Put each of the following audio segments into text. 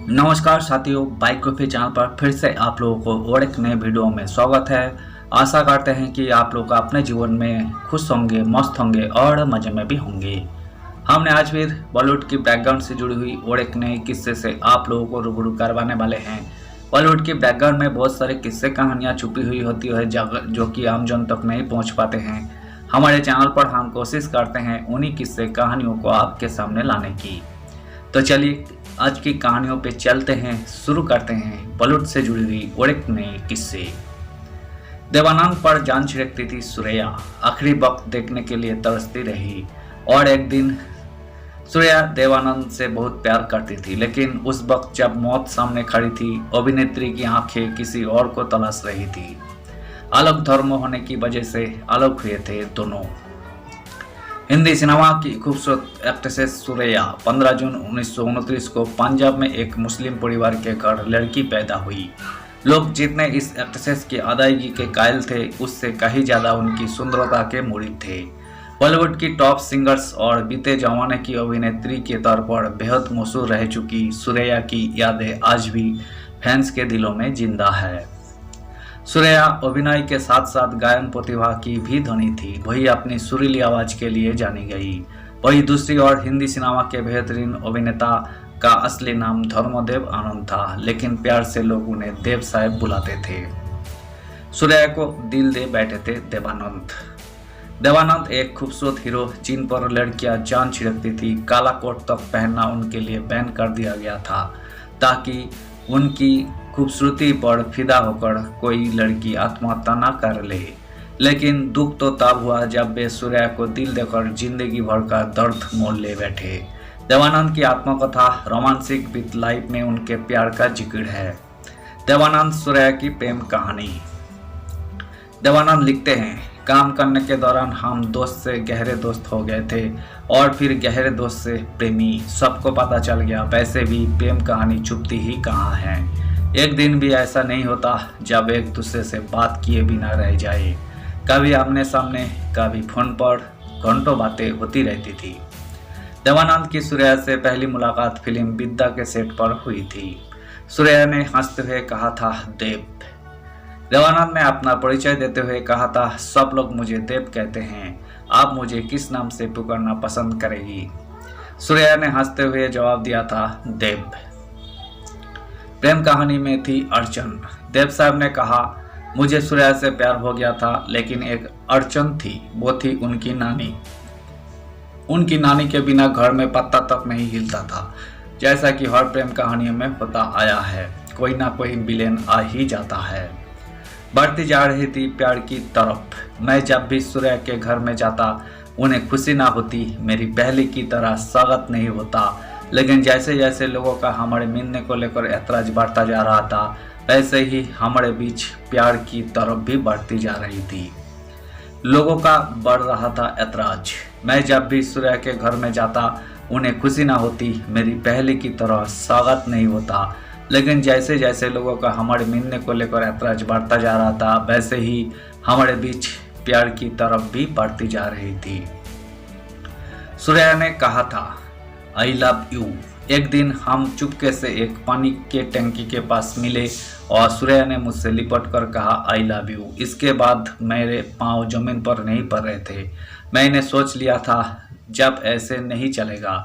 नमस्कार साथियों, bike cafe channel पर फिर से आप लोगों को और एक नए वीडियो में स्वागत है। आशा करते हैं कि आप लोग अपने जीवन में खुश होंगे, मस्त होंगे और मज़े में भी होंगे। हमने आज फिर बॉलीवुड की बैकग्राउंड से जुड़ी हुई और एक नए किस्से से आप लोगों को रूबरू करवाने वाले हैं। बॉलीवुड की बैकग्राउंड में बहुत सारे किस्से कहानियाँ छुपी हुई होती है जो कि आम जन तक नहीं पहुँच पाते हैं। हमारे चैनल पर हम कोशिश करते हैं उन्हीं किस्से कहानियों को आपके सामने लाने की। तो चलिए आज की कहानियों पे चलते हैं, शुरू करते हैं बॉलीवुड से जुड़ी हुई और एक नए किस्से। देवानंद पर जान छिड़कती थी सुरैया, आखिरी वक्त देखने के लिए तरसती रही। और एक दिन सुरैया देवानंद से बहुत प्यार करती थी, लेकिन उस वक्त जब मौत सामने खड़ी थी, अभिनेत्री की आंखें किसी और को तलाश रही थी। अलग धर्म होने की वजह से अलग हुए थे दोनों। हिंदी सिनेमा की खूबसूरत एक्ट्रेस सुरैया 15 जून 1929 को पंजाब में एक मुस्लिम परिवार के घर लड़की पैदा हुई। लोग जितने इस एक्ट्रेस की अदायगी के कायल थे, उससे कहीं ज़्यादा उनकी सुंदरता के मुरीद थे। बॉलीवुड की टॉप सिंगर्स और बीते जमाने की अभिनेत्री के तौर पर बेहद मशहूर रह चुकी सुरैया की यादें आज भी फैंस के दिलों में जिंदा है। सुरैया अभिनय के साथ साथ गायन प्रतिभा की भी धनी थी। वही अपनी सुरीली आवाज के लिए जानी गई। वही दूसरी ओर हिंदी सिनेमा के बेहतरीन अभिनेता का असली नाम धर्मदेव आनंद था, लेकिन प्यार से लोग उन्हें देव साहब बुलाते थे। सुरैया को दिल दे बैठे थे देवानंद। देवानंद एक खूबसूरत हीरो जिन पर लड़कियां जान छिड़कती थी। काला कोट तक पहनना उनके लिए बैन कर दिया गया था, ताकि उनकी खूबसूरती पर फिदा होकर कोई लड़की आत्महत्या न कर ले। लेकिन दुख तो तब हुआ जब वे सुरैया को दिल देकर जिंदगी भर का दर्द मोल ले बैठे। देवानंद की आत्मकथा रोमांसिक विद लाइफ में उनके प्यार का जिक्र है। देवानंद सुरैया की प्रेम कहानी। देवानंद लिखते हैं, काम करने के दौरान हम दोस्त से गहरे दोस्त हो गए थे और फिर गहरे दोस्त से प्रेमी। सबको पता चल गया, वैसे भी प्रेम कहानी छुपती ही कहाँ है। एक दिन भी ऐसा नहीं होता जब एक दूसरे से बात किए बिना रह जाए। कभी आमने सामने, कभी फोन पर घंटों बातें होती रहती थी। देवानंद की सुरैया से पहली मुलाकात फिल्म विद्या के सेट पर हुई थी। सुरैया ने हंसते हुए कहा था देव। देवानंद ने अपना परिचय देते हुए कहा था, सब लोग मुझे देव कहते हैं, आप मुझे किस नाम से पुकारना पसंद करेगी? सुरैया ने हंसते हुए जवाब दिया था, देव। प्रेम कहानी में थी अड़चन। देव साहब ने कहा, मुझे सुरैया से प्यार हो गया था, लेकिन एक अड़चन थी, वो थी उनकी नानी। उनकी नानी के बिना घर में पत्ता तक नहीं हिलता था। जैसा कि हर प्रेम कहानियों में होता आया है, कोई ना कोई विलेन आ ही जाता है। बढ़ती जा रही थी प्यार की तरफ। मैं जब भी सुरैया के घर में जाता, उन्हें खुशी ना होती, मेरी पहले की तरह स्वागत नहीं होता। लेकिन जैसे जैसे लोगों का हमारे मिलने को लेकर ऐतराज बढ़ता जा रहा था, वैसे ही हमारे बीच प्यार की तरफ भी बढ़ती जा रही थी। लोगों का बढ़ रहा था ऐतराज। मैं जब भी सुरैया के घर में जाता, उन्हें खुशी ना होती, मेरी पहले की तरह स्वागत नहीं होता। लेकिन जैसे जैसे लोगों का हमारे मिलने को लेकर ऐतराज बढ़ता जा रहा था, वैसे ही हमारे बीच प्यार की तरफ भी बढ़ती जा रही थी। सुरैया ने कहा था, आई लव यू। एक दिन हम चुपके से एक पानी के टंकी के पास मिले और सुरैया ने मुझसे लिपट कर कहा, आई लव यू। इसके बाद मेरे पाँव जमीन पर नहीं पड़ रहे थे। मैंने सोच लिया था जब ऐसे नहीं चलेगा।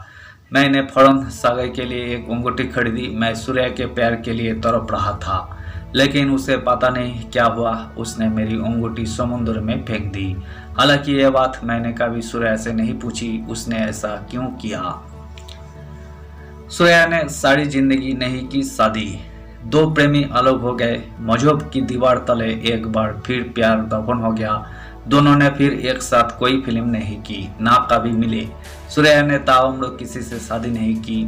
मैंने फौरन सगाई के लिए एक अंगूठी खरीदी। मैं सुरैया के प्यार के लिए तड़प रहा था, लेकिन उसे पता नहीं क्या हुआ, उसने मेरी अंगूठी समुद्र में फेंक दी। हालांकि यह बात मैंने कभी सुरैया से नहीं पूछी, उसने ऐसा क्यों किया। सुरैया ने सारी जिंदगी नहीं की शादी। दो प्रेमी अलग हो गए। मजहब की दीवार तले एक बार फिर प्यार दफन हो गया। दोनों ने फिर एक साथ कोई फिल्म नहीं की, ना कभी मिले। सुरैया ने ताउम्र किसी से शादी नहीं की।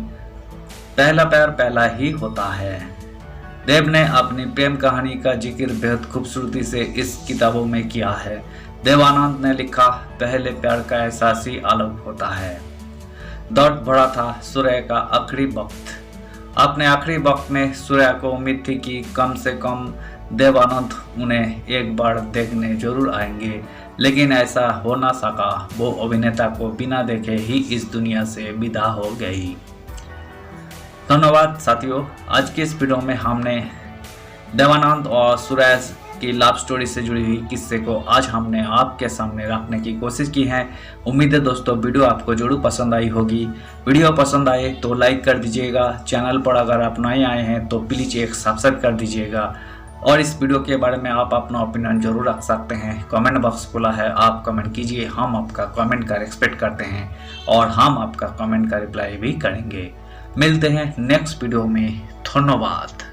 पहला प्यार पहला ही होता है। देव ने अपनी प्रेम कहानी का जिक्र बेहद खूबसूरती से इस किताबों में किया है। देवानंद ने लिखा, पहले प्यार का एहसास ही अलग होता है। दर्द भरा था सुरैया का आखिरी वक्त। अपने आखिरी वक्त में सुरैया को उम्मीद थी कि कम से कम देवानंद उन्हें एक बार देखने जरूर आएंगे, लेकिन ऐसा हो ना सका। वो अभिनेता को बिना देखे ही इस दुनिया से विदा हो गई। धन्यवाद साथियों। आज के इस वीडियो में हमने देवानंद और सुरेश की लव स्टोरी से जुड़ी हुई किस्से को आज हमने आपके सामने रखने की कोशिश की है। उम्मीद है दोस्तों वीडियो आपको जरूर पसंद आई होगी। वीडियो पसंद आए तो लाइक कर दीजिएगा। चैनल पर अगर आप नए आए हैं तो प्लीज़ एक सब्सक्राइब कर दीजिएगा। और इस वीडियो के बारे में आप अपना ओपिनियन जरूर रख सकते हैं। कमेंट बॉक्स खुला है, आप कमेंट कीजिए। हम आपका कमेंट का रिस्पेक्ट करते हैं और हम आपका कमेंट का रिप्लाई भी करेंगे। मिलते हैं नेक्स्ट वीडियो में। धन्यवाद।